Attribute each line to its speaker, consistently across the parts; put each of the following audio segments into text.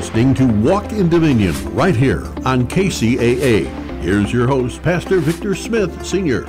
Speaker 1: listening to Walk in Dominion right here on KCAA. Here's your host, Pastor Victor Smith, Sr.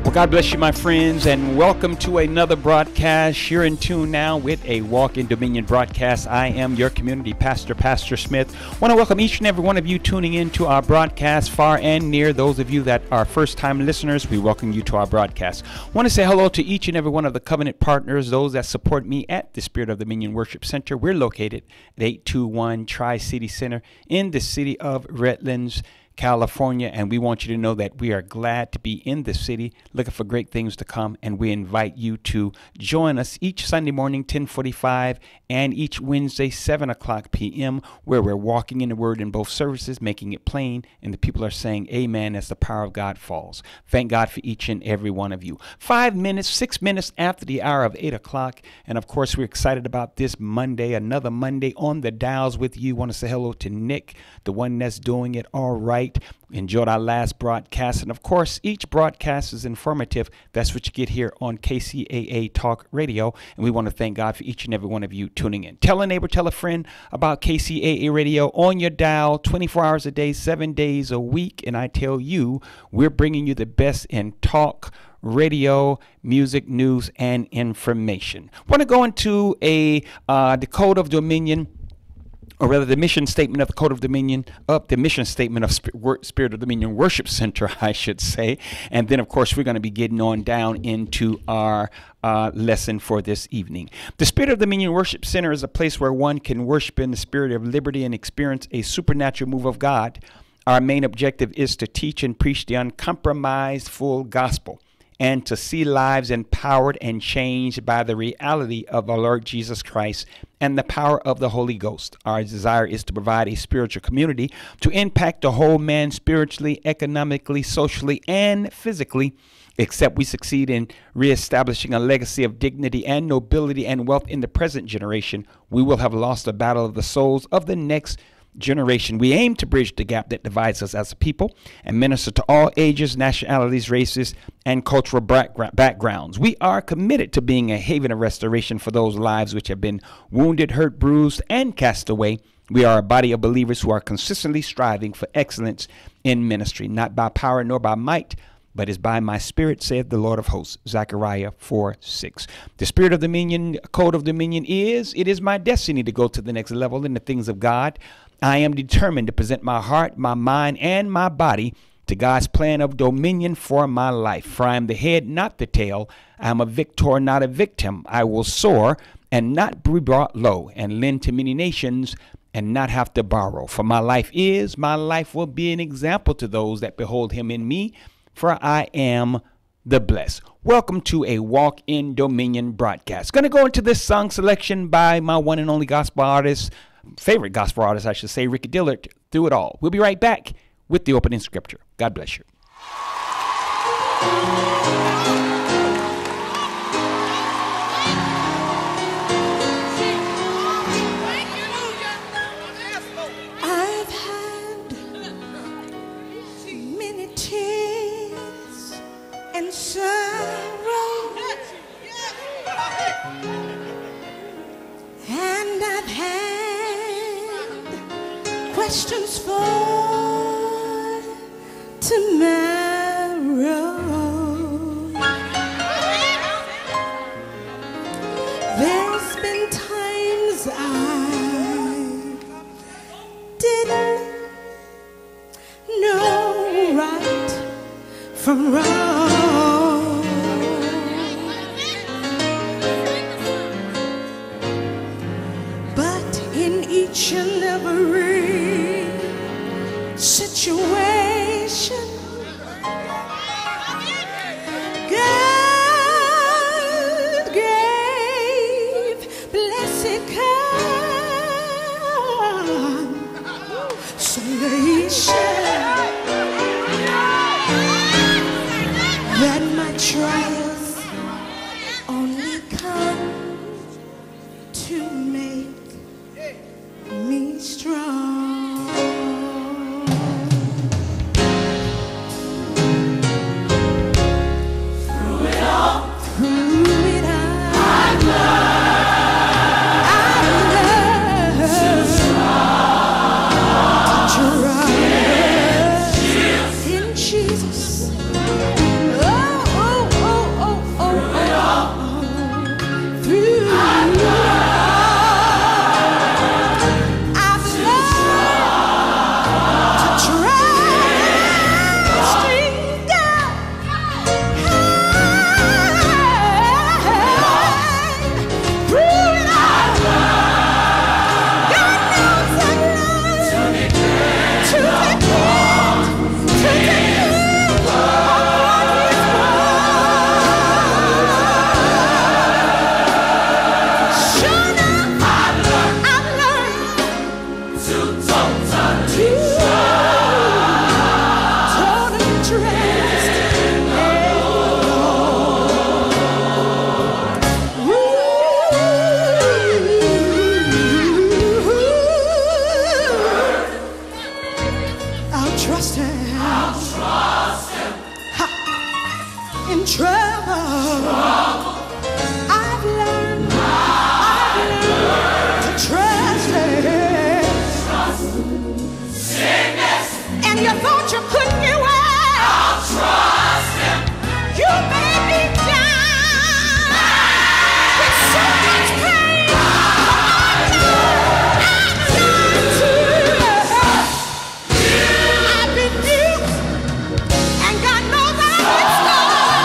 Speaker 2: Well, God bless you, my friends, and welcome to another broadcast. You're in tune now with a Walk in Dominion broadcast. I am your community pastor, Pastor Smith. I want to welcome each and every one of you tuning in to our broadcast, far and near. Those of you that are first-time listeners, we welcome you to our broadcast. I want to say hello to each and every one of the covenant partners, those that support me at the Spirit of Dominion Worship Center. We're located at 821 Tri-City Center in the city of Redlands, California, and we want you to know that we are glad to be in the city, looking for great things to come, and we invite you to join us each Sunday morning 10:45 and each Wednesday 7 o'clock p.m. where we're walking in the Word in both services, making it plain, and the people are saying amen as the power of God falls. Thank God for each and every one of you. 6 minutes after the hour of 8 o'clock, and of course we're excited about this Monday, another Monday on the dials with you. Want to say hello to Nick, the one that's doing it all right. Enjoyed our last broadcast, and of course each broadcast is informative. That's what you get here on KCAA Talk Radio, and we want to thank God for each and every one of you tuning in. Tell a neighbor, tell a friend about KCAA Radio on your dial 24 hours a day, 7 days a week, and I tell you, we're bringing you the best in talk radio, music, news, and information. Want to go into the Code of Dominion, or rather the mission statement of the Code of Dominion, the mission statement of Spirit of Dominion Worship Center, I should say. And then, of course, we're going to be getting on down into our lesson for this evening. The Spirit of Dominion Worship Center is a place where one can worship in the spirit of liberty and experience a supernatural move of God. Our main objective is to teach and preach the uncompromised full gospel, and to see lives empowered and changed by the reality of our Lord Jesus Christ and the power of the Holy Ghost. Our desire is to provide a spiritual community to impact the whole man spiritually, economically, socially, and physically. Except we succeed in reestablishing a legacy of dignity and nobility and wealth in the present generation, we will have lost the battle of the souls of the next generation. We aim to bridge the gap that divides us as a people and minister to all ages, nationalities, races, and cultural backgrounds. We are committed to being a haven of restoration for those lives which have been wounded, hurt, bruised, and cast away. We are a body of believers who are consistently striving for excellence in ministry, not by power nor by might, but is by my spirit, saith the Lord of hosts. Zechariah 4:6. The Spirit of Dominion, Code of Dominion it is my destiny to go to the next level in the things of God. I am determined to present my heart, my mind, and my body to God's plan of dominion for my life. For I am the head, not the tail. I am a victor, not a victim. I will soar and not be brought low, and lend to many nations and not have to borrow. For my life will be an example to those that behold him in me, for I am the blessed. Welcome to a Walk in Dominion broadcast. Going to go into this song selection by my one and only gospel artist, favorite gospel artist, I should say, Ricky Dillard, Through It All. We'll be right back with the opening scripture. God bless you.
Speaker 3: I've had many tears and sorrow, and I've had questions for tomorrow. There's been times I didn't know right from wrong. But in each and every situation, God gave blessed consolation that my trials only come to make me strong. Through it all, I've learned thought you couldn't get away. I'll trust him. You may be down with so much pain. I'm going to. I've been used, and God knows I've been scarred.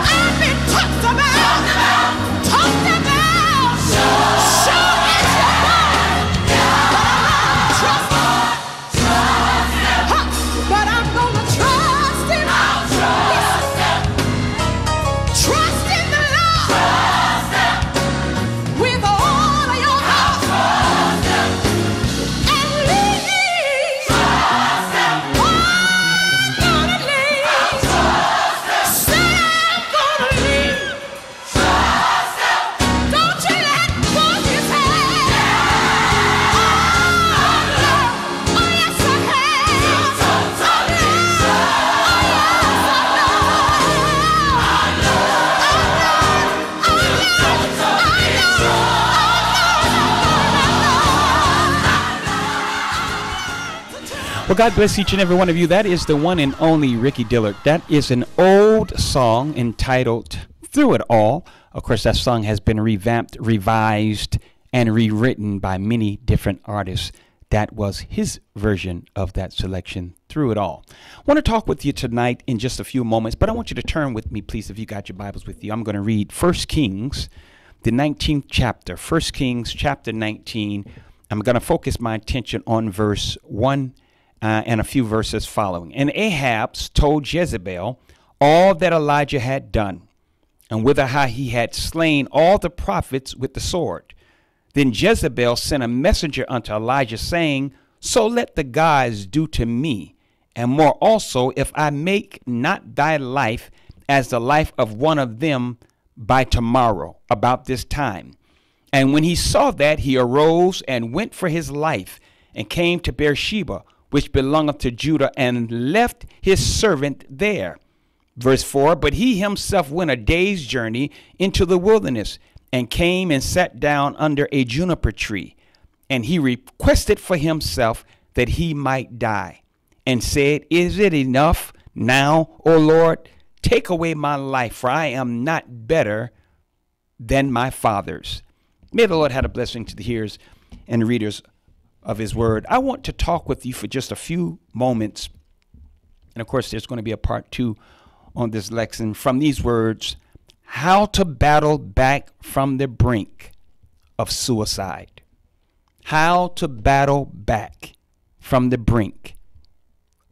Speaker 3: I've been talked about, talked about. So is your God. Trust him. But I'm gonna trust him. I'll trust him. Trust in the Lord. Trust him. With all of your heart. Trust him. And lean. Trust him. Oh, I'm gonna lean. I'll trust him. Say I'm gonna lean. Trust him. Don't you let go of his hand. Oh, no. Oh, yes, I have. Oh, no. Oh, yes, I
Speaker 2: Well, God bless each and every one of you. That is the one and only Ricky Dillard. That is an old song entitled Through It All. Of course, that song has been revamped, revised, and rewritten by many different artists. That was his version of that selection, Through It All. I want to talk with you tonight in just a few moments, but I want you to turn with me, please, if you got your Bibles with you. I'm going to read 1 Kings, the 19th chapter. 1 Kings chapter 19. I'm going to focus my attention on verse 1 and a few verses following. And Ahab told Jezebel all that Elijah had done, and whither how he had slain all the prophets with the sword. Then Jezebel sent a messenger unto Elijah, saying, So let the gods do to me, and more also, if I make not thy life as the life of one of them by tomorrow, about this time. And when he saw that, he arose and went for his life, and came to Beersheba, which belongeth to Judah, and left his servant there. Verse 4, But he himself went a day's journey into the wilderness, and came and sat down under a juniper tree. And he requested for himself that he might die, and said, Is it enough now, O Lord? Take away my life, for I am not better than my fathers. May the Lord have a blessing to the hearers and readers of his word. I want to talk with you for just a few moments. And of course, there's going to be a part 2 on this lesson from these words: how to battle back from the brink of suicide. How to battle back from the brink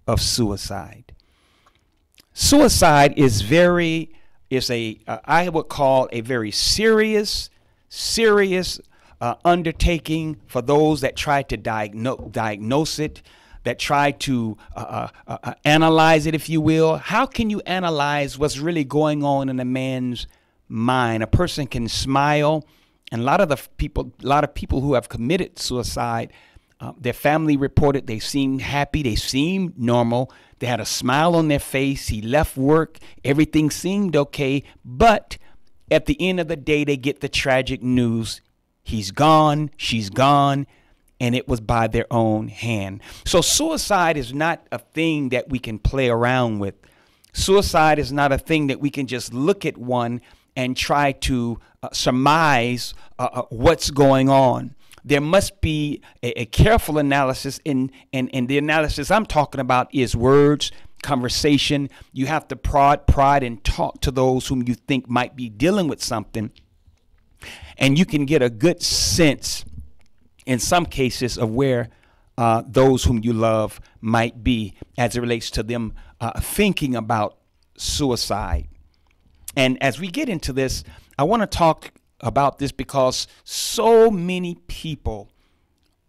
Speaker 2: of suicide. Suicide is I would call a very serious undertaking for those that try to diagnose it, that try to analyze it, if you will. How can you analyze what's really going on in a man's mind? A person can smile, and a lot of people who have committed suicide, their family reported they seemed happy, they seemed normal, they had a smile on their face. He left work, everything seemed okay, but at the end of the day, they get the tragic news: he's gone, she's gone, and it was by their own hand. So suicide is not a thing that we can play around with. Suicide is not a thing that we can just look at one and try to surmise what's going on. There must be a careful analysis, and the analysis I'm talking about is words, conversation. You have to prod and talk to those whom you think might be dealing with something, and you can get a good sense in some cases of where those whom you love might be as it relates to them thinking about suicide. And as we get into this, I want to talk about this because so many people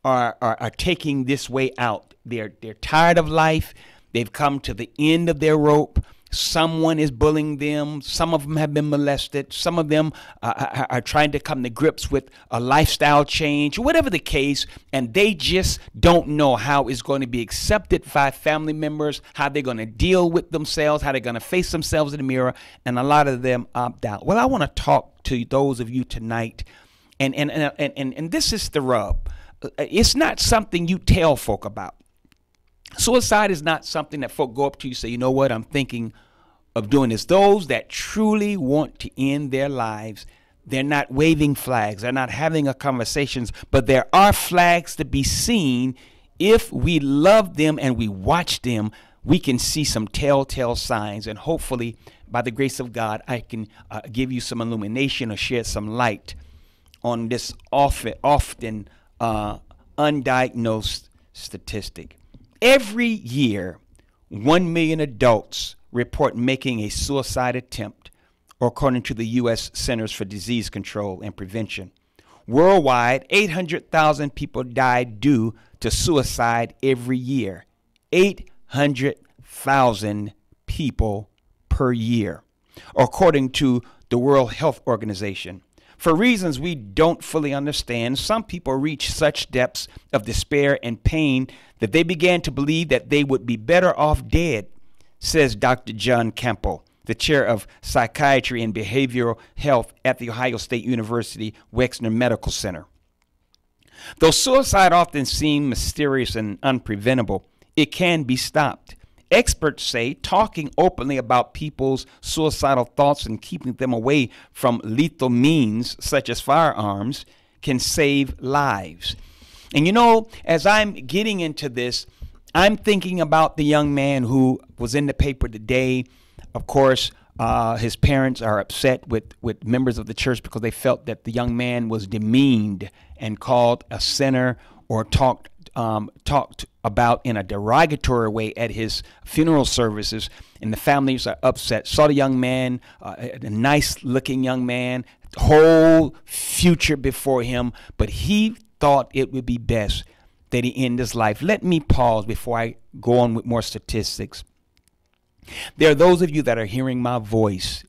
Speaker 2: are taking this way out. They're tired of life. They've come to the end of their rope. Someone is bullying them. Some of them have been molested. Some of them are trying to come to grips with a lifestyle change, whatever the case, and they just don't know how it's going to be accepted by family members, how they're going to deal with themselves, how they're going to face themselves in the mirror, and a lot of them opt out. Well, I want to talk to those of you tonight, and this is the rub. It's not something you tell folk about. Suicide is not something that folk go up to you and say, you know what, I'm thinking of doing this. Those that truly want to end their lives, they're not waving flags. They're not having a conversations, but there are flags to be seen. If we love them and we watch them, we can see some telltale signs. And hopefully, by the grace of God, I can give you some illumination or shed some light on this often undiagnosed statistic. Every year, 1 million adults report making a suicide attempt, or according to the U.S. Centers for Disease Control and Prevention. Worldwide, 800,000 people die due to suicide every year. 800,000 people per year, according to the World Health Organization. For reasons we don't fully understand, some people reach such depths of despair and pain that they began to believe that they would be better off dead, says Dr. John Campbell, the chair of psychiatry and behavioral health at the Ohio State University Wexner Medical Center. Though suicide often seems mysterious and unpreventable, it can be stopped. Experts say talking openly about people's suicidal thoughts and keeping them away from lethal means such as firearms can save lives. And you know, as I'm getting into this, I'm thinking about the young man who was in the paper today. Of course, his parents are upset with members of the church because they felt that the young man was demeaned and called a sinner or talked about in a derogatory way at his funeral services, and the families are upset. Saw the young man, a nice looking young man, whole future before him, but he thought it would be best that he end his life. Let me pause before I go on with more statistics. There are those of you that are hearing my voice.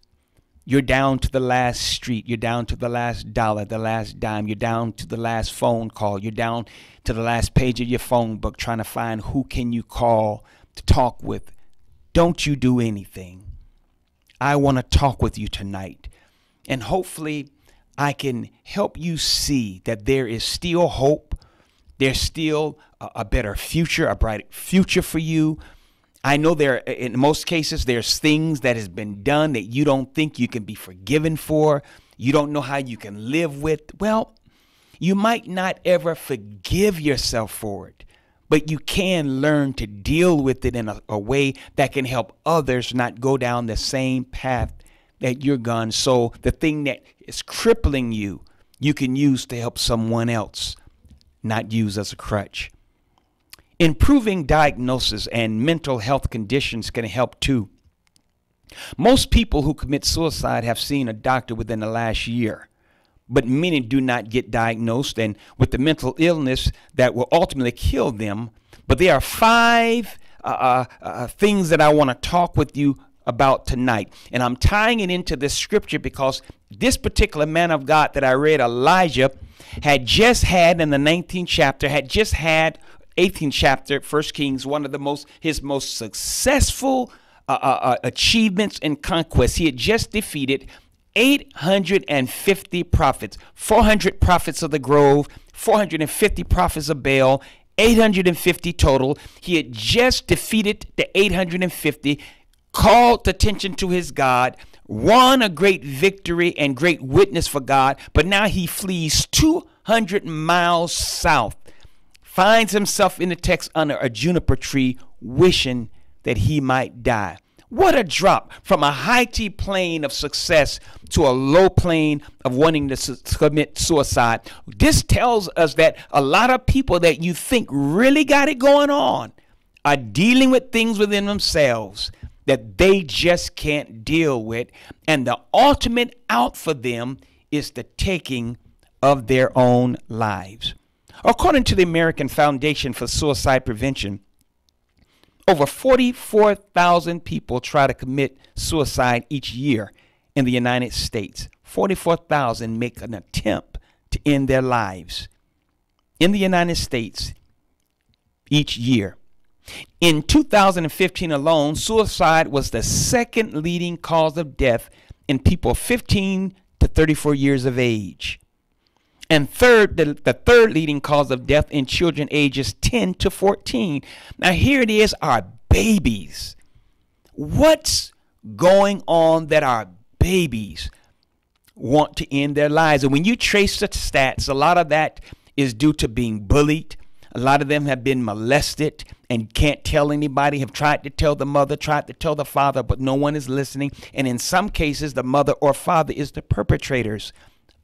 Speaker 2: You're down to the last street. You're down to the last dollar, the last dime. You're down to the last phone call. You're down to the last page of your phone book trying to find who can you call to talk with. Don't you do anything. I want to talk with you tonight. And hopefully I can help you see that there is still hope. There's still a better future, a bright future for you. I know in most cases, there's things that has been done that you don't think you can be forgiven for. You don't know how you can live with. Well, you might not ever forgive yourself for it, but you can learn to deal with it in a way that can help others not go down the same path that you're gone. So the thing that is crippling you, you can use to help someone else, not use as a crutch. Improving diagnosis and mental health conditions can help too. Most people who commit suicide have seen a doctor within the last year, but many do not get diagnosed and with the mental illness that will ultimately kill them. But there are 5 things that I want to talk with you about tonight. And I'm tying it into this scripture because this particular man of God that I read, Elijah, had just had in the 19th chapter, 18th chapter, 1 Kings, one of his most successful achievements and conquests. He had just defeated 850 prophets, 400 prophets of the grove, 450 prophets of Baal, 850 total. He had just defeated the 850, called attention to his God, won a great victory and great witness for God, but now he flees 200 miles south, finds himself in the text under a juniper tree, wishing that he might die. What a drop from a high plane of success to a low plane of wanting to commit suicide. This tells us that a lot of people that you think really got it going on are dealing with things within themselves that they just can't deal with. And the ultimate out for them is the taking of their own lives. According to the American Foundation for Suicide Prevention, over 44,000 people try to commit suicide each year in the United States. 44,000 make an attempt to end their lives in the United States each year. In 2015 alone, suicide was the second leading cause of death in people 15 to 34 years of age. And third, the third leading cause of death in children ages 10 to 14. Now here it is, our babies. What's going on that our babies want to end their lives? And when you trace the stats, a lot of that is due to being bullied. A lot of them have been molested and can't tell anybody, have tried to tell the mother, tried to tell the father, but no one is listening. And in some cases, the mother or father is the perpetrators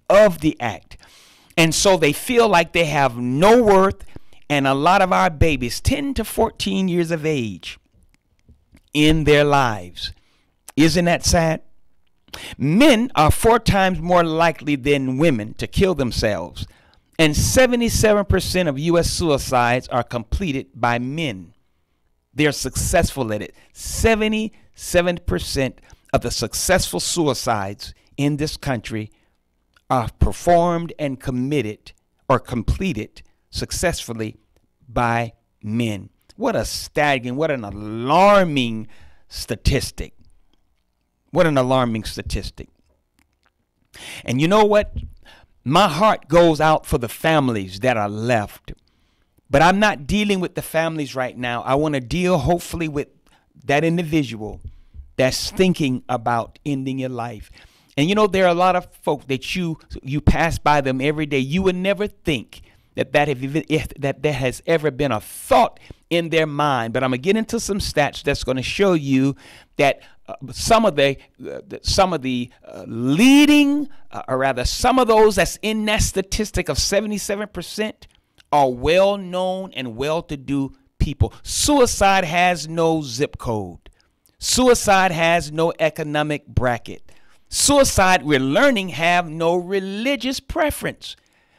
Speaker 2: of the act. And so they feel like they have no worth. And a lot of our babies, 10 to 14 years of age, in their lives. Isn't that sad? Men are 4 times more likely than women to kill themselves. And 77% of U.S. suicides are completed by men. They're successful at it. 77% of the successful suicides in this country are performed and committed or completed successfully by men. What a staggering, what an alarming statistic. What an alarming statistic. And you know what? My heart goes out for the families that are left. But I'm not dealing with the families right now. I want to deal hopefully with that individual that's thinking about ending your life. And you know, there are a lot of folk that you pass by them every day. You would never think that there has ever been a thought in their mind. But I'm going to get into some stats that's going to show you that some of the leading, or rather some of those that's in that statistic of 77% are well-known and well-to-do people. Suicide has no zip code. Suicide has no economic bracket. Suicide, we're learning, have no religious preference.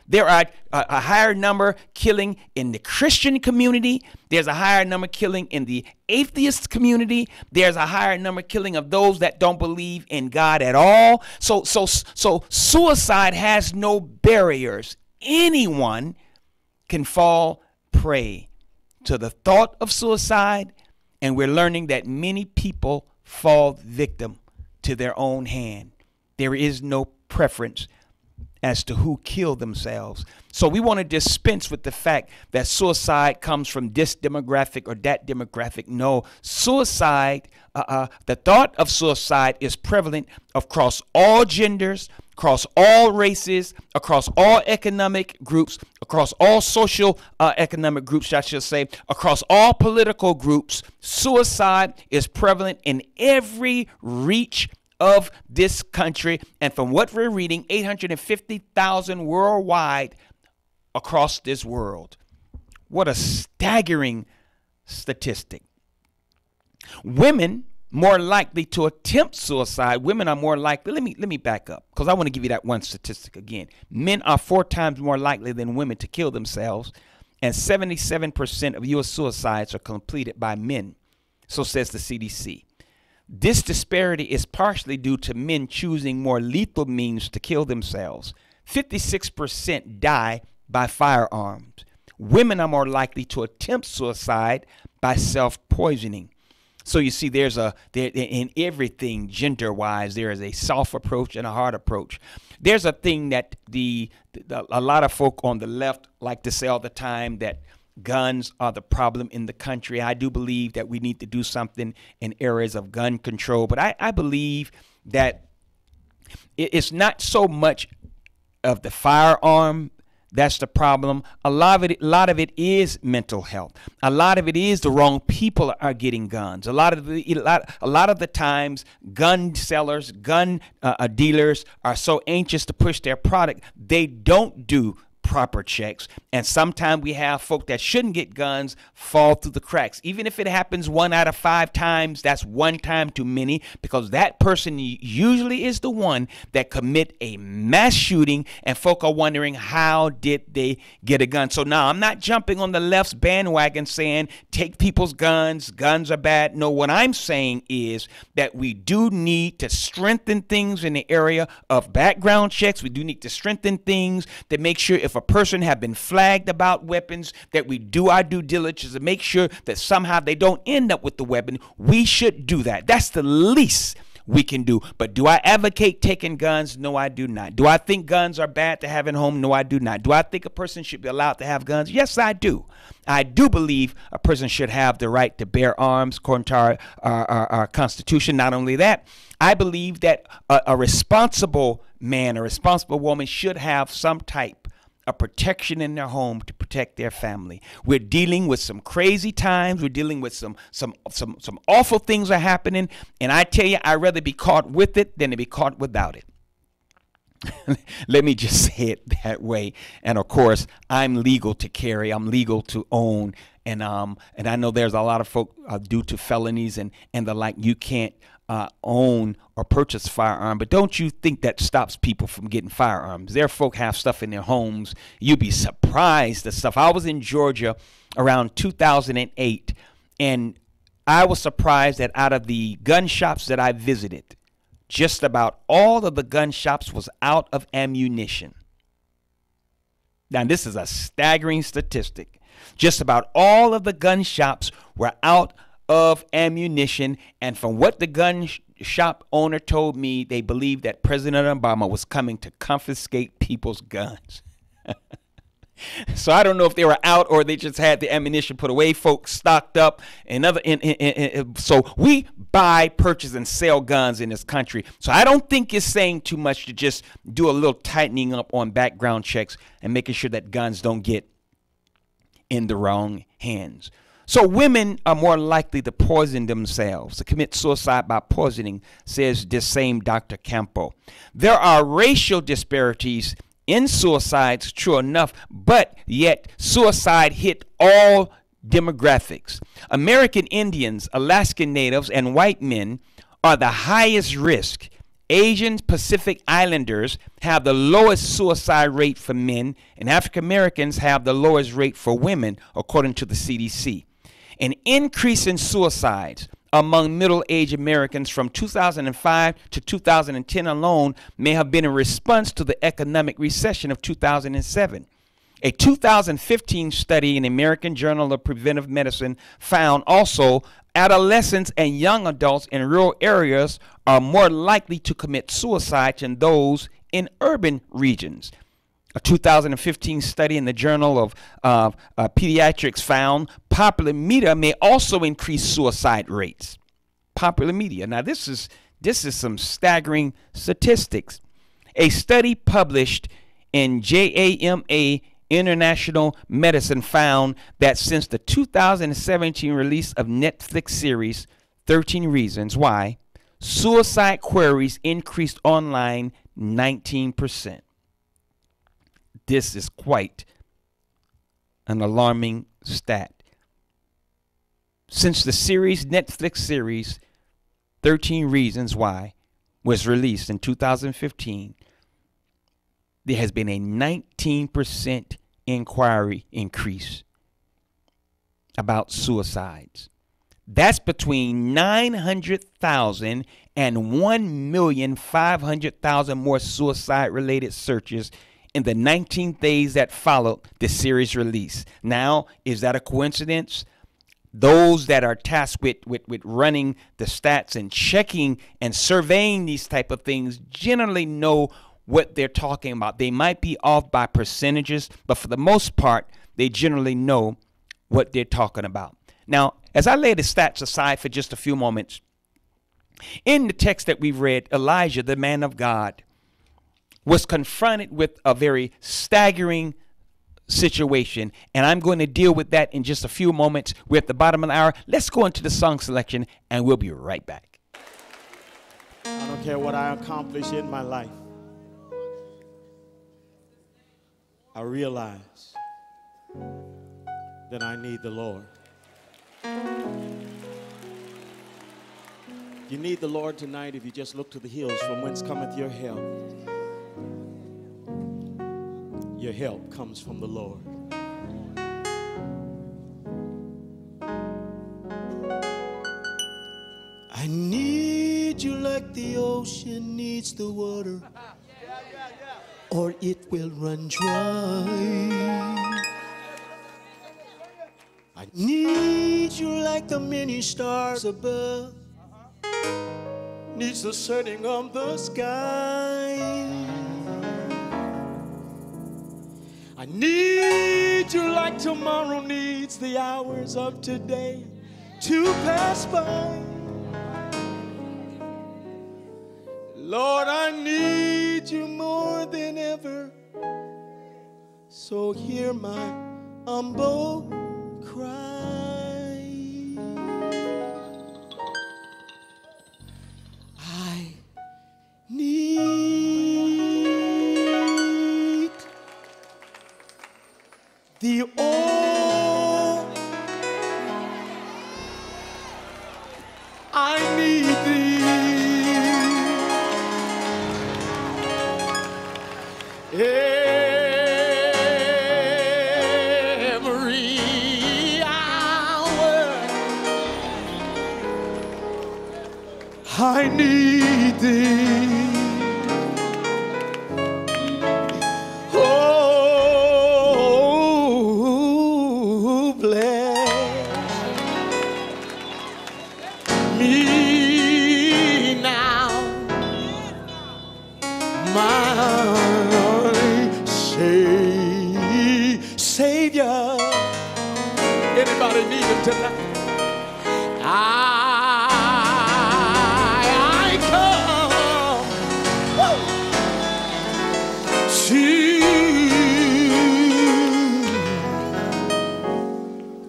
Speaker 2: There are a higher number killing in the Christian community. There's a higher number killing in the atheist community. There's a higher number killing of those that don't believe in God at all. So suicide has no barriers. Anyone can fall prey to the thought of suicide, and we're learning that many people fall victim to their own hand. There is no preference as to who killed themselves. So we want to dispense with the fact that suicide comes from this demographic or that demographic. No, suicide, the thought of suicide is prevalent across all genders, across all races, across all economic groups, across all social economic groups, I should say, across all political groups. Suicide is prevalent in every reach of this country, and from what we're reading, 850,000 worldwide across this world. What a staggering statistic. Women more likely to attempt suicide. Women are more likely. Let me back up, because I want to give you that one statistic again. Men are 4 times more likely than women to kill themselves, and 77% of U.S. suicides are completed by men. So says the CDC. This disparity is partially due to men choosing more lethal means to kill themselves. 56% die by firearms. Women are more likely to attempt suicide by self-poisoning. So you see, there in everything gender-wise, there is a soft approach and a hard approach. There's a thing that a lot of folk on the left like to say all the time, that guns are the problem in the country. I do believe that we need to do something in areas of gun control, but I believe that it's not so much of the firearm that's the problem. A lot of it is mental health. A lot of it is the wrong people are getting guns. A lot of the times, gun sellers, gun dealers are so anxious to push their product, they don't do proper checks, and sometimes we have folk that shouldn't get guns fall through the cracks. Even if it happens 1 out of 5 times, that's 1 time too many, because that person usually is the one that commit a mass shooting, and folk are wondering, how did they get a gun? So now I'm not jumping on the left's bandwagon saying take people's guns are bad. No, what I'm saying is that we do need to strengthen things in the area of background checks. We do need to strengthen things to make sure if a person have been flagged about weapons, that we do our due diligence to make sure that somehow they don't end up with the weapon. We should do that. That's the least we can do. But do I advocate taking guns? No, I do not. Do I think guns are bad to have at home? No, I do not. Do I think a person should be allowed to have guns? Yes, I do. I do believe a person should have the right to bear arms according to our Constitution. Not only that, I believe that a responsible man, a responsible woman should have some type of protection in their home to protect their family. We're dealing with some crazy times. We're dealing with some awful things are happening. And I tell you, I'd rather be caught with it than to be caught without it. Let me just say it that way. And of course, I'm legal to carry. I'm legal to own. And I know there's a lot of folk due to felonies and the like, you can't own or purchase firearm. But don't you think that stops people from getting firearms? There folk have stuff in their homes. You'd be surprised the stuff. I was in Georgia around 2008, and I was surprised that out of the gun shops that I visited, just about all of the gun shops was out of ammunition. Now, this is a staggering statistic. Just about all of the gun shops were out of ammunition. And from what the gun shop owner told me, they believed that President Obama was coming to confiscate people's guns. So I don't know if they were out or they just had the ammunition put away. Folks stocked up. So we buy, purchase, and sell guns in this country. So I don't think it's saying too much to just do a little tightening up on background checks and making sure that guns don't get in the wrong hands. So women are more likely to poison themselves, to commit suicide by poisoning, says this same Dr. Campo. There are racial disparities in suicides, true enough, but yet suicide hit all demographics. American Indians, Alaskan Natives, and white men are the highest risk. Asian Pacific Islanders have the lowest suicide rate for men, and African Americans have the lowest rate for women, according to the CDC. An increase in suicides among middle-aged Americans from 2005 to 2010 alone may have been in response to the economic recession of 2007. A 2015 study in the American Journal of Preventive Medicine found also adolescents and young adults in rural areas are more likely to commit suicide than those in urban regions. A 2015 study in the Journal of Pediatrics found popular media may also increase suicide rates. Popular media. Now, this is some staggering statistics. A study published in JAMA International Medicine found that since the 2017 release of Netflix series 13 Reasons Why, suicide queries increased online 19%. This is quite an alarming stat. Since the Netflix series 13 Reasons Why was released in 2015, there has been a 19% inquiry increase about suicides. That's between 900,000 and 1,500,000 more suicide-related searches in the 19 days that followed the series release. Now, is that a coincidence? Those that are tasked with running the stats and checking and surveying these type of things generally know what they're talking about. They might be off by percentages, but for the most part, they generally know what they're talking about. Now, as I lay the stats aside for just a few moments, in the text that we've read, Elijah, the man of God, was confronted with a very staggering situation, and I'm going to deal with that in just a few moments. We're at the bottom of the hour. Let's go into the song selection, and we'll be right back.
Speaker 4: I don't care what I accomplish in my life. I realize that I need the Lord. You need the Lord tonight if you just look to the hills from whence cometh your help. Your help comes from the Lord. I need you like the ocean needs the water, or it will run dry. I need you like the many stars above needs the setting of the sky. I need you like tomorrow needs the hours of today to pass by. Lord, I need you more than ever, so hear my humble cry. I need thee, oh, I need thee. Every hour I need thee. Oh, bless me now, my Savior. Anybody need him tonight? I come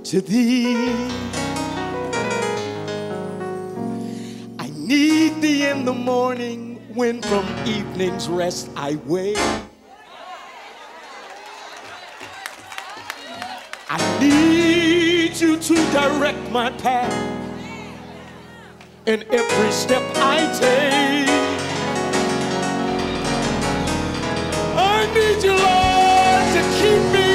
Speaker 4: to thee. I need thee in the morning when from evening's rest I wake. I need you to direct my path in every step I take. I need you, Lord, to keep me.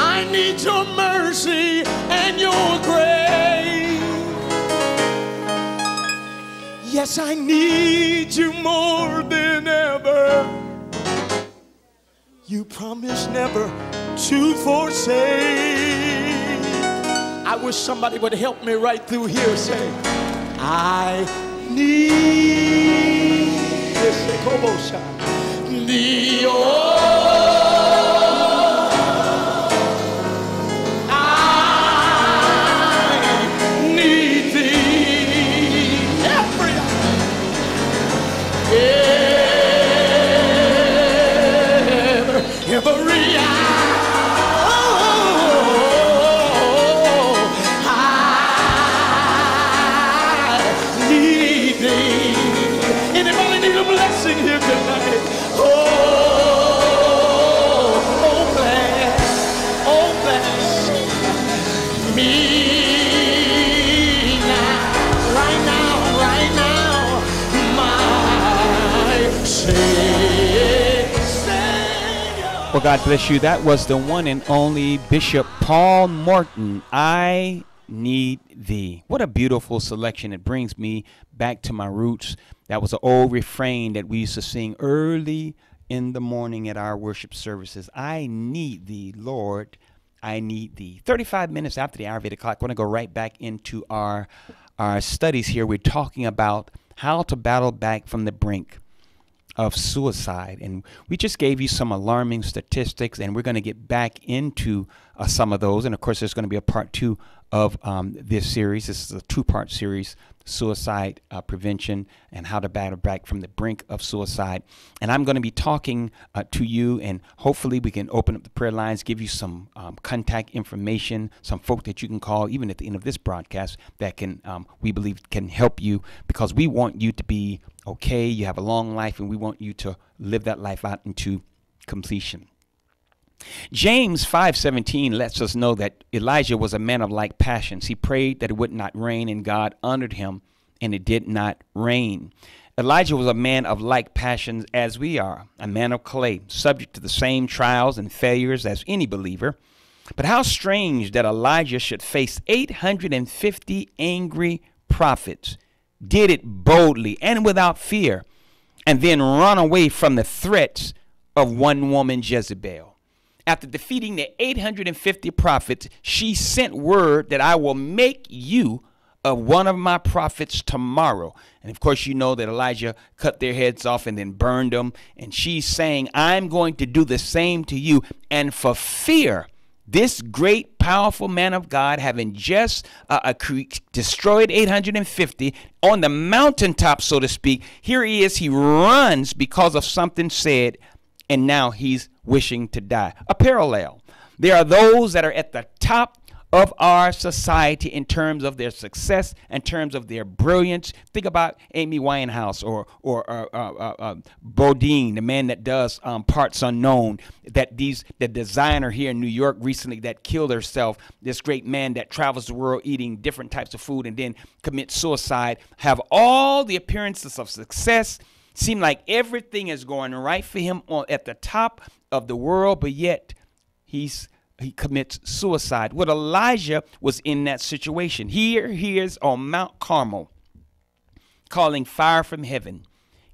Speaker 4: I need your mercy and your grace. Yes, I need you more than ever. You promised never to forsake. I wish somebody would help me right through here. Say, I need thee, oh, I need thee every here tonight. Oh, bless me now, right now, my Savior.
Speaker 2: Well, God bless you. That was the one and only Bishop Paul Morton. I need thee. What a beautiful selection. It brings me back to my roots. That was an old refrain that we used to sing early in the morning at our worship services. I need thee, Lord. I need thee. 35 minutes after the hour of 8 o'clock, we're going to go right back into our studies here. We're talking about how to battle back from the brink of suicide. And we just gave you some alarming statistics, and we're going to get back into some of those. And, of course, there's going to be a part 2 of this series. This is a 2-part series, suicide prevention and how to battle back from the brink of suicide. And I'm going to be talking to you, and hopefully we can open up the prayer lines, give you some contact information, some folk that you can call even at the end of this broadcast that can, we believe, can help you, because we want you to be okay. You have a long life, and we want you to live that life out into completion. James 5:17 lets us know that Elijah was a man of like passions. He prayed that it would not rain, and God honored him, and it did not rain. Elijah was a man of like passions as we are, a man of clay, subject to the same trials and failures as any believer. But how strange that Elijah should face 850 angry prophets, did it boldly and without fear, and then run away from the threats of one woman, Jezebel. After defeating the 850 prophets, she sent word that I will make you of one of my prophets tomorrow. And of course, you know that Elijah cut their heads off and then burned them. And she's saying, I'm going to do the same to you. And for fear, this great, powerful man of God, having just destroyed 850 on the mountaintop, so to speak, here he is. He runs because of something said, and now he's wishing to die. A parallel. There are those that are at the top of our society in terms of their success, in terms of their brilliance. Think about Amy Winehouse or Bodine, the man that does Parts Unknown, the designer here in New York recently that killed herself, this great man that travels the world eating different types of food and then commits suicide, have all the appearances of success, seem like everything is going right for him at the top of the world, but yet he commits suicide. Well, Elijah was in that situation. Here he is on Mount Carmel, calling fire from heaven,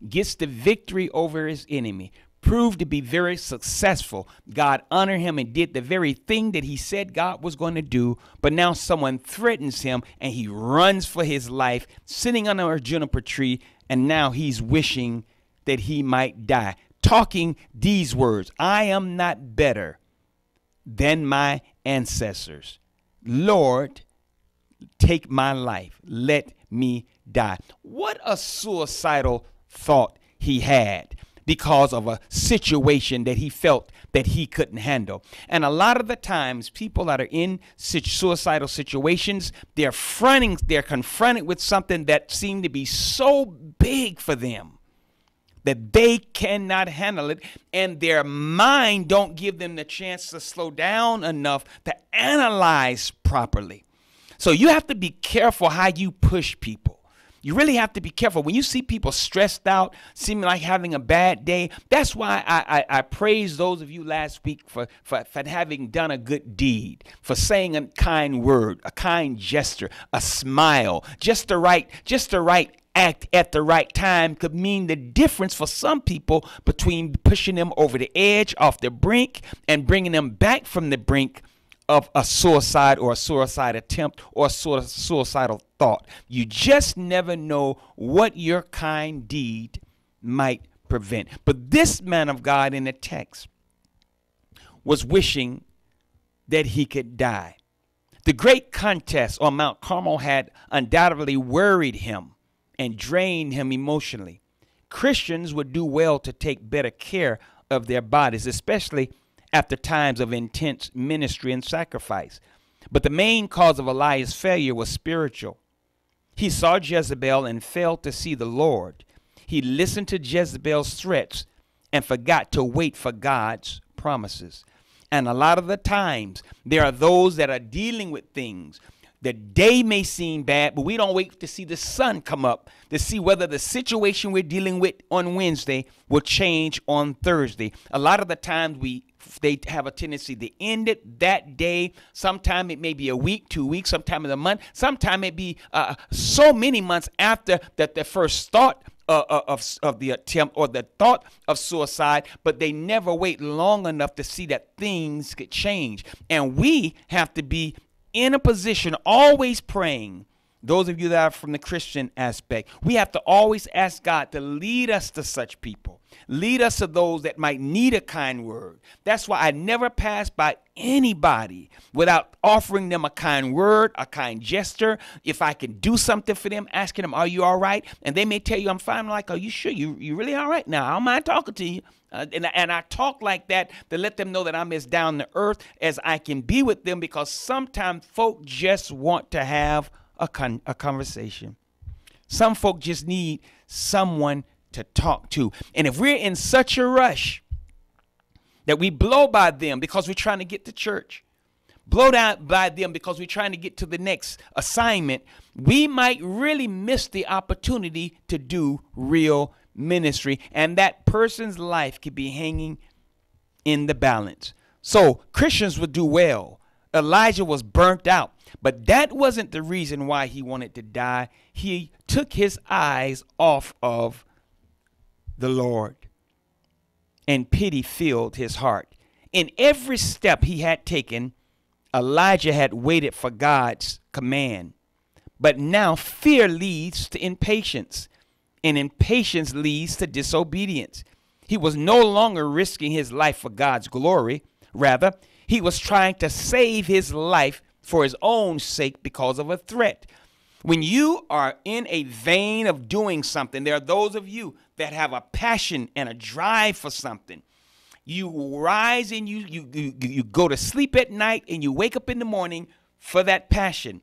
Speaker 2: gets the victory over his enemy, proved to be very successful. God honored him and did the very thing that he said God was going to do. But now someone threatens him and he runs for his life, sitting under a juniper tree, and now he's wishing that he might die, talking these words: I am not better than my ancestors. Lord, take my life. Let me die. What a suicidal thought he had because of a situation that he felt that he couldn't handle. And a lot of the times, people that are in suicidal situations, they're confronted with something that seemed to be so big for them that they cannot handle it, and their mind don't give them the chance to slow down enough to analyze properly. So you have to be careful how you push people. You really have to be careful. When you see people stressed out, seeming like having a bad day, that's why I praise those of you last week for having done a good deed, for saying a kind word, a kind gesture, a smile, just the right act at the right time could mean the difference for some people between pushing them over the edge, off the brink, and bringing them back from the brink of a suicide or a suicide attempt or a suicidal thought. You just never know what your kind deed might prevent. But this man of God in the text was wishing that he could die. The great contest on Mount Carmel had undoubtedly worried him and drained him emotionally. Christians would do well to take better care of their bodies, especially after times of intense ministry and sacrifice. But the main cause of Elijah's failure was spiritual. He saw Jezebel and failed to see the Lord. He listened to Jezebel's threats and forgot to wait for God's promises. And a lot of the times, there are those that are dealing with things. The day may seem bad, but we don't wait to see the sun come up to see whether the situation we're dealing with on Wednesday will change on Thursday. A lot of the times they have a tendency to end it that day. Sometime it may be a week, 2 weeks, sometime in a month. Sometime it be so many months after that the first thought of the attempt or the thought of suicide, but they never wait long enough to see that things could change. And we have to be in a position, always praying. Those of you that are from the Christian aspect, we have to always ask God to lead us to such people. Lead us to those that might need a kind word. That's why I never pass by anybody without offering them a kind word, a kind gesture. If I can do something for them, asking them, are you all right? And they may tell you, I'm fine. I'm like, are you sure? You really all right now? I don't mind talking to you. And I talk like that to let them know that I'm as down to earth as I can be with them, because sometimes folk just want to have a conversation. Some folk just need someone to talk to. And if we're in such a rush that we blow by them because we're trying to get to church, blow down by them because we're trying to get to the next assignment, we might really miss the opportunity to do real ministry, and that person's life could be hanging in the balance. So Christians would do well. Elijah was burnt out, but that wasn't the reason why he wanted to die. He took his eyes off of the Lord, and pity filled his heart. In every step he had taken, Elijah had waited for God's command. But now fear leads to impatience, and impatience leads to disobedience. He was no longer risking his life for God's glory. Rather, he was trying to save his life for his own sake because of a threat. When you are in a vein of doing something, there are those of you that have a passion and a drive for something. You rise and you go to sleep at night and you wake up in the morning for that passion.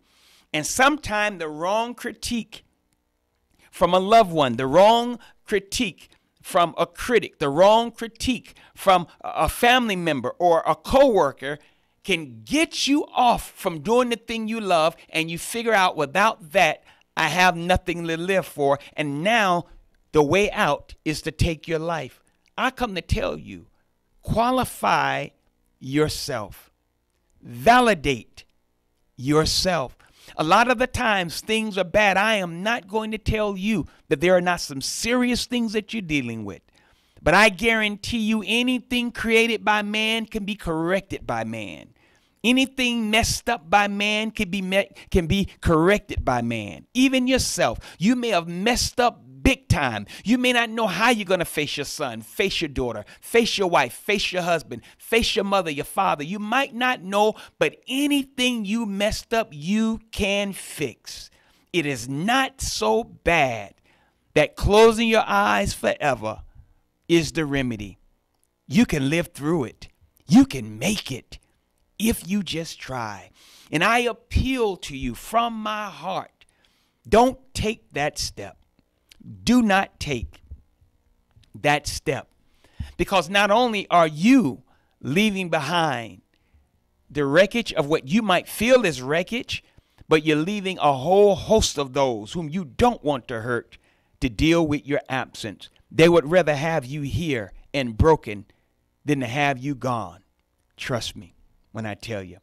Speaker 2: And sometimes the wrong critique from a loved one, the wrong critique from a critic, the wrong critique from a family member or a coworker can get you off from doing the thing you love, and you figure out, without that, I have nothing to live for. And now the way out is to take your life. I come to tell you, qualify yourself. Validate yourself. A lot of the times things are bad. I am not going to tell you that there are not some serious things that you're dealing with. But I guarantee you, anything created by man can be corrected by man. Anything messed up by man can be corrected by man. Even yourself. You may have messed up big time. You may not know how you're going to face your son, face your daughter, face your wife, face your husband, face your mother, your father. You might not know, but anything you messed up, you can fix. It is not so bad that closing your eyes forever is the remedy. You can live through it. You can make it if you just try. And I appeal to you from my heart, don't take that step. Do not take that step, because not only are you leaving behind the wreckage of what you might feel is wreckage, but you're leaving a whole host of those whom you don't want to hurt to deal with your absence. They would rather have you here and broken than to have you gone. Trust me when I tell you.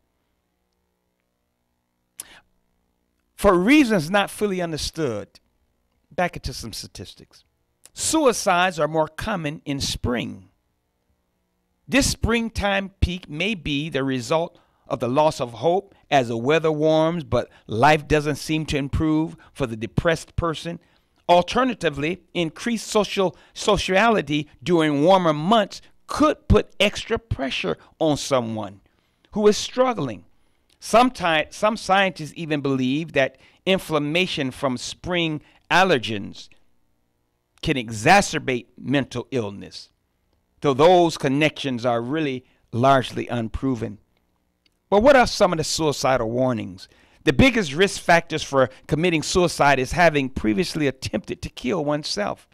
Speaker 2: For reasons not fully understood, back into some statistics. Suicides are more common in spring. This springtime peak may be the result of the loss of hope as the weather warms, but life doesn't seem to improve for the depressed person. Alternatively, increased sociality during warmer months could put extra pressure on someone who is struggling. Some scientists even believe that inflammation from spring allergens can exacerbate mental illness, though those connections are really largely unproven. But what are some of the suicidal warnings? The biggest risk factors for committing suicide is having previously attempted to kill oneself.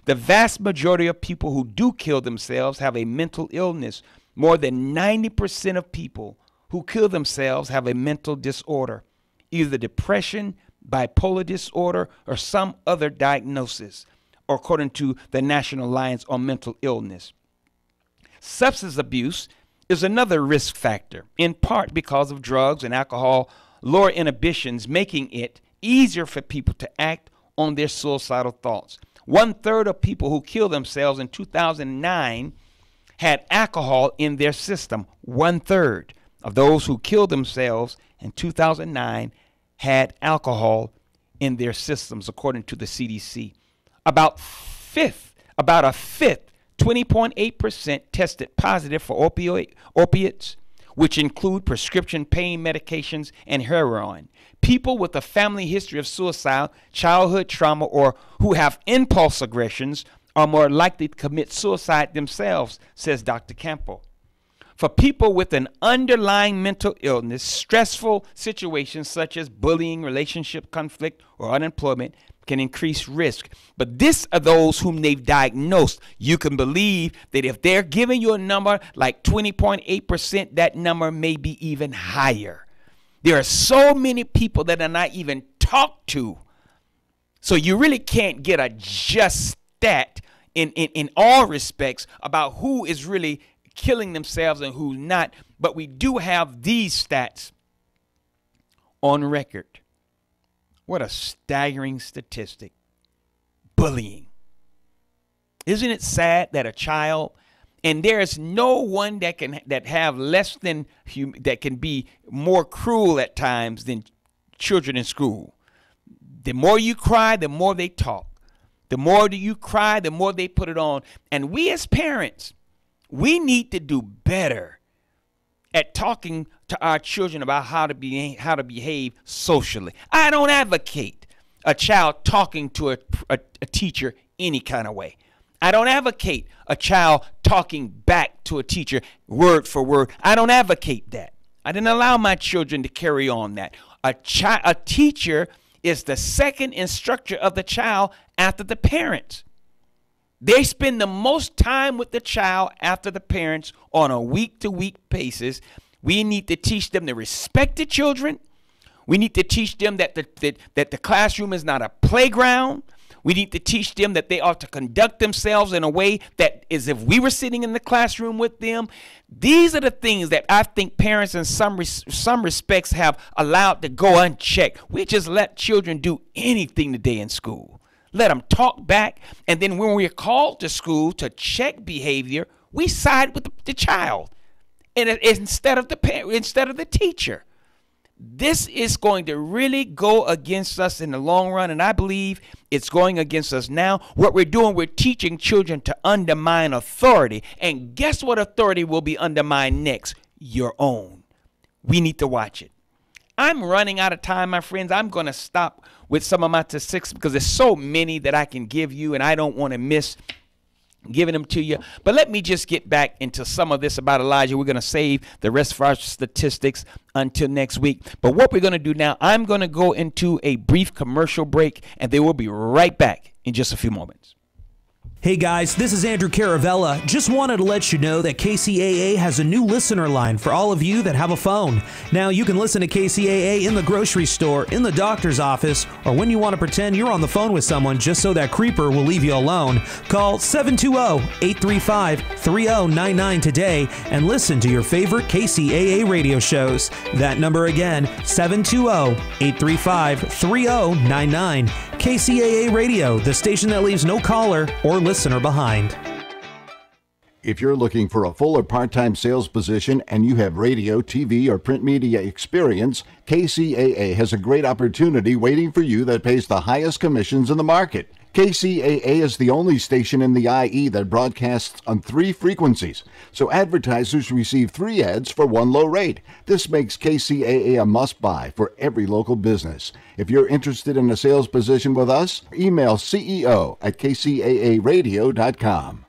Speaker 2: The vast majority of people who do kill themselves have a mental illness. More than 90% of people who kill themselves have a mental disorder, either depression, bipolar disorder, or some other diagnosis, according to the National Alliance on Mental Illness. Substance abuse is another risk factor, in part because of drugs and alcohol lower inhibitions, making it easier for people to act on their suicidal thoughts. 1/3 of people who killed themselves in 2009 had alcohol in their system. 1/3 of those who killed themselves in 2009 had alcohol in their systems, according to the CDC. About a fifth, 20.8%, tested positive for opiates, which include prescription pain medications and heroin. People with a family history of suicide, childhood trauma, or who have impulse aggressions are more likely to commit suicide themselves, says Dr. Campbell. For people with an underlying mental illness, stressful situations such as bullying, relationship conflict, or unemployment can increase risk. But these are those whom they've diagnosed. You can believe that if they're giving you a number like 20.8%, that number may be even higher. There are so many people that are not even talked to. So you really can't get a just stat in all respects about who is really killing themselves and who's not. But we do have these stats on record. What a staggering statistic. Bullying. Isn't it sad that a child, and there is no one that can be more cruel at times than children in school. The more you cry, the more they talk. The more that you cry, the more they put it on. And we as parents, we need to do better at talking to our children about how to behave socially. I don't advocate a child talking to a teacher any kind of way. I don't advocate a child talking back to a teacher word for word. I don't advocate that. I didn't allow my children to carry on that. A teacher is the second instructor of the child after the parents. They spend the most time with the child after the parents on a week-to-week basis. We need to teach them to respect the children. We need to teach them that the classroom is not a playground. We need to teach them that they ought to conduct themselves in a way that is if we were sitting in the classroom with them. These are the things that I think parents in some respects have allowed to go unchecked. We just let children do anything today in school. Let them talk back, and then when we're called to school to check behavior, we side with the child and instead of the teacher. This is going to really go against us in the long run, and I believe it's going against us now. What we're doing, we're teaching children to undermine authority, and guess what authority will be undermined next? Your own. We need to watch it. I'm running out of time, my friends. I'm going to stop with some of my statistics because there's so many that I can give you, and I don't want to miss giving them to you. But let me just get back into some of this about Elijah. We're going to save the rest of our statistics until next week. But what we're going to do now, I'm going to go into a brief commercial break, and then we'll be right back in just a few moments.
Speaker 5: Hey guys, this is Andrew Caravella. Just wanted to let you know that KCAA has a new listener line for all of you that have a phone. Now you can listen to KCAA in the grocery store, in the doctor's office, or when you want to pretend you're on the phone with someone just so that creeper will leave you alone. Call 720-835-3099 today and listen to your favorite KCAA radio shows. That number again, 720-835-3099. KCAA Radio, the station that leaves no caller or listener behind.
Speaker 6: If you're looking for a full or part-time sales position and you have radio, TV, or print media experience, KCAA has a great opportunity waiting for you that pays the highest commissions in the market. KCAA is the only station in the IE that broadcasts on 3 frequencies, so advertisers receive 3 ads for 1 low rate. This makes KCAA a must-buy for every local business. If you're interested in a sales position with us, email CEO@kcaaradio.com.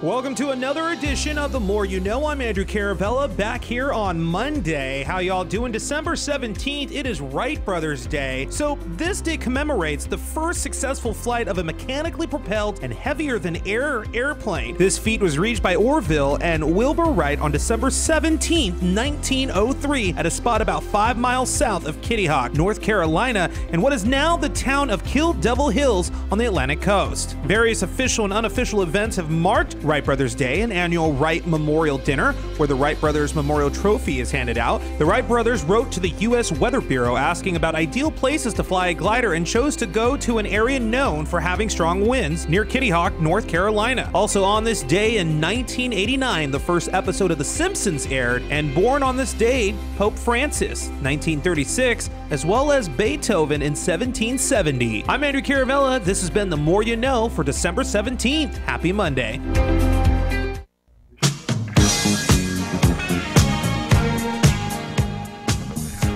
Speaker 5: Welcome to another edition of The More You Know. I'm Andrew Caravella, back here on Monday. How y'all doing? December 17th, it is Wright Brothers Day. So this day commemorates the first successful flight of a mechanically propelled and heavier than air airplane. This feat was reached by Orville and Wilbur Wright on December 17th, 1903 at a spot about 5 miles south of Kitty Hawk, North Carolina, in what is now the town of Kill Devil Hills on the Atlantic coast. Various official and unofficial events have marked Wright Brothers Day, an annual Wright Memorial Dinner, where the Wright Brothers Memorial Trophy is handed out. The Wright brothers wrote to the U.S. Weather Bureau asking about ideal places to fly a glider and chose to go to an area known for having strong winds near Kitty Hawk, North Carolina. Also on this day in 1989, the first episode of The Simpsons aired, and born on this day, Pope Francis, 1936, as well as Beethoven in 1770. I'm Andrew Caravella. This has been The More You Know for December 17th. Happy Monday.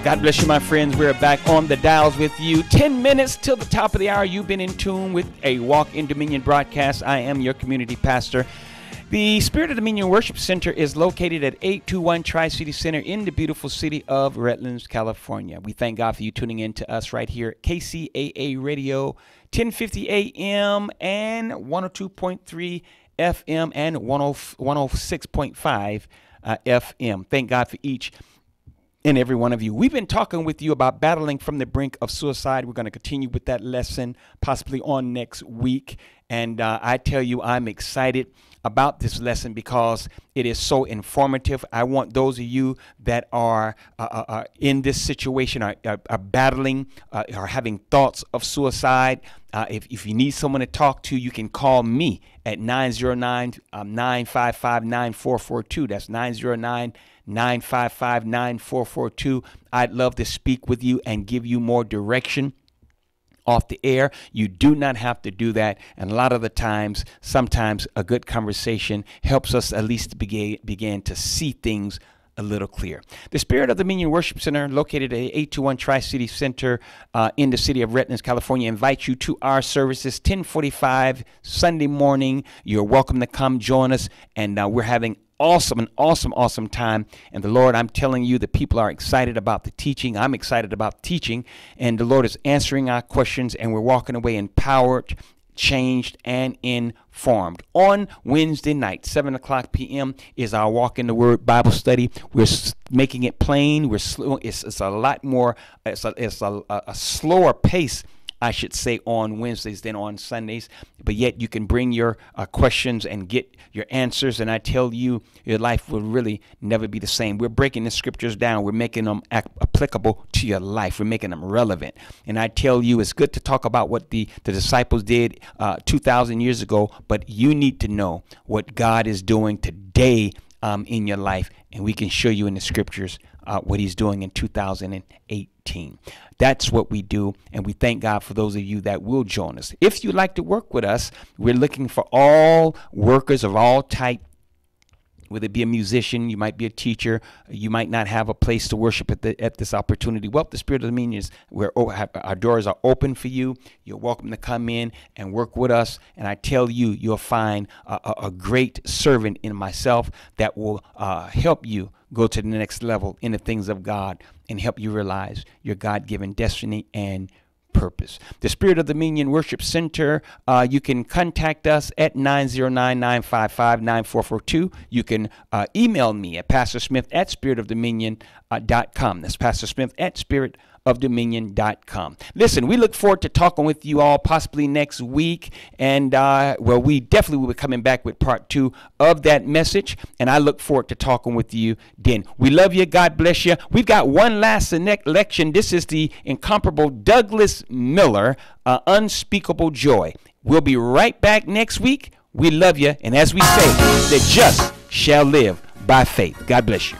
Speaker 2: God bless you, my friends. We're back on the dials with you. 10 minutes till the top of the hour. You've been in tune with a Walk in Dominion broadcast. I am your community pastor. The Spirit of Dominion Worship Center is located at 821 Tri-City Center in the beautiful city of Redlands, California. We thank God for you tuning in to us right here at KCAA Radio, 1050 AM and 102.3 FM and 106.5 FM. Thank God for each and every one of you. We've been talking with you about battling from the brink of suicide. We're going to continue with that lesson possibly on next week. And I tell you, I'm excited about this lesson because it is so informative. I want those of you that are in this situation, are battling, are having thoughts of suicide. If you need someone to talk to, you can call me at 909-955-9442. That's 909-955-9442. I'd love to speak with you and give you more direction off the air. You do not have to do that. And a lot of the times, sometimes a good conversation helps us at least begin to see things a little clear. The Spirit of Dominion Worship Center, located at 821 Tri-City Center in the city of Redlands, California, invites you to our services, 10:45 Sunday morning. You're welcome to come join us, and we're having an awesome time. And the Lord, I'm telling you, the people are excited about the teaching. I'm excited about teaching, and the Lord is answering our questions, and we're walking away empowered, changed, and informed. On Wednesday night, 7 o'clock p.m. is our Walk in the Word Bible study. We're making it plain. It's a lot more. It's a slower pace, I should say, on Wednesdays than on Sundays, but yet you can bring your questions and get your answers, and I tell you, your life will really never be the same. We're breaking the scriptures down. We're making them applicable to your life. We're making them relevant, and I tell you, it's good to talk about what the disciples did 2,000 years ago, but you need to know what God is doing today in your life, and we can show you in the scriptures what he's doing in 2018. That's what we do, and we thank God for those of you that will join us. If you'd like to work with us, we're looking for all workers of all type, whether it be a musician, you might be a teacher, you might not have a place to worship at this opportunity. Well, the Spirit of the Dominion is where our doors are open for you. You're welcome to come in and work with us. And I tell you, you'll find a great servant in myself that will help you go to the next level in the things of God and help you realize your God-given destiny and purpose. The Spirit of Dominion Worship Center, you can contact us at 909-955-9442. You can email me at pastorsmith@spiritofdominion.com. That's pastorsmith@spiritofdominion.com. Listen, we look forward to talking with you all possibly next week, and we definitely will be coming back with part 2 of that message, and I look forward to talking with you then. We love you. God bless you. We've got one last selection. This is the incomparable Douglas Miller, Unspeakable Joy. We'll be right back next week. We love you, and as we say, the just shall live by faith. God bless you.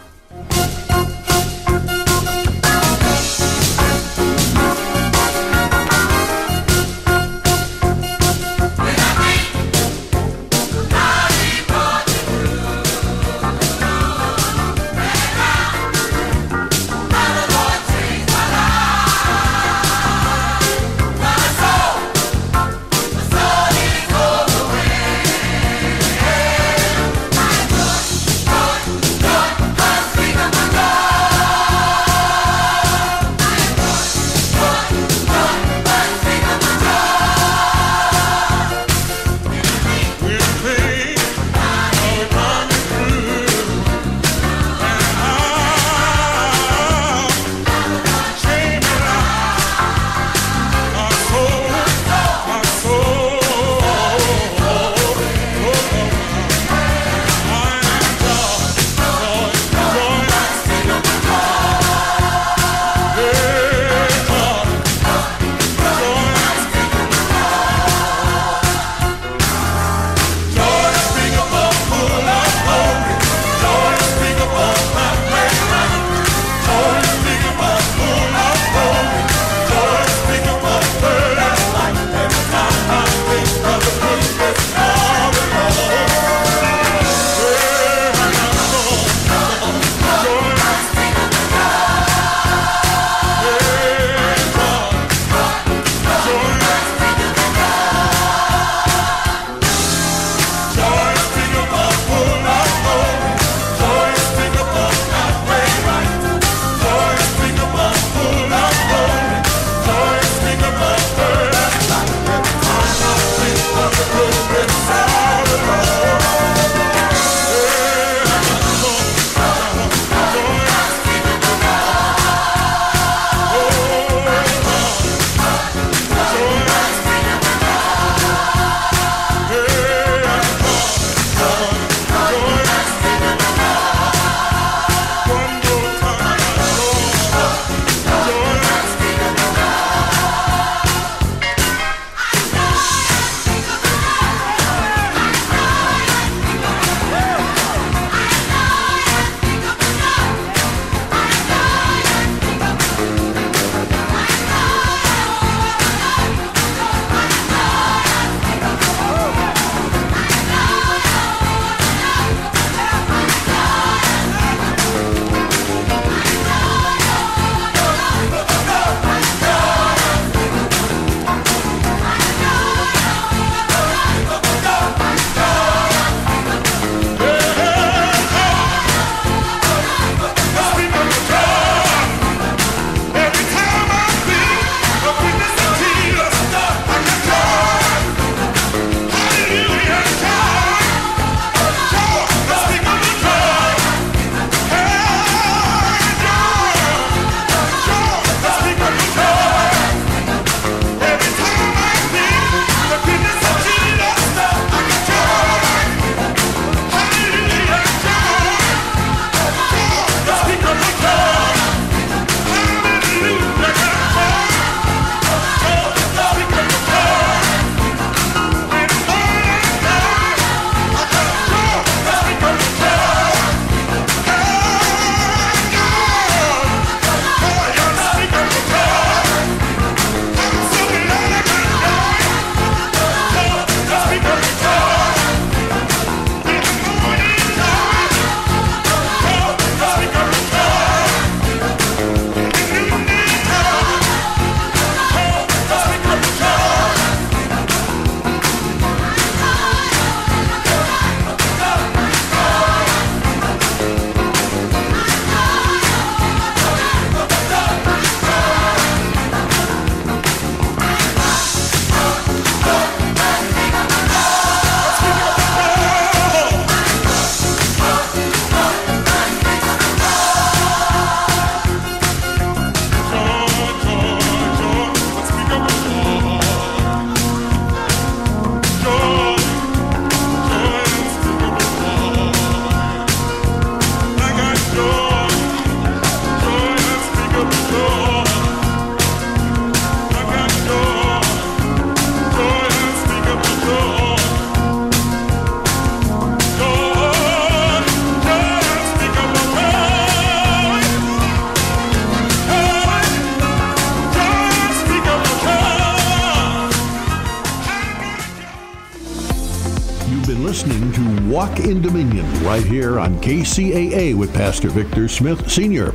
Speaker 1: Walk in Dominion right here on KCAA with Pastor Victor Smith Sr.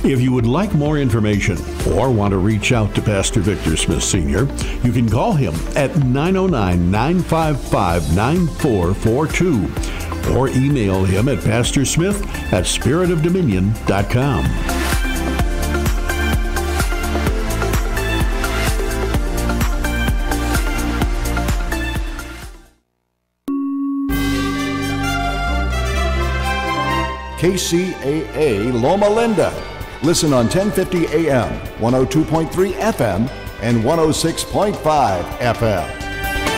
Speaker 1: If you would like more information or want to reach out to Pastor Victor Smith Sr., you can call him at 909-955-9442 or email him at pastorsmith@spiritofdominion.com.
Speaker 6: KCAA Loma Linda. Listen on 1050 AM, 102.3 FM, and 106.5 FM.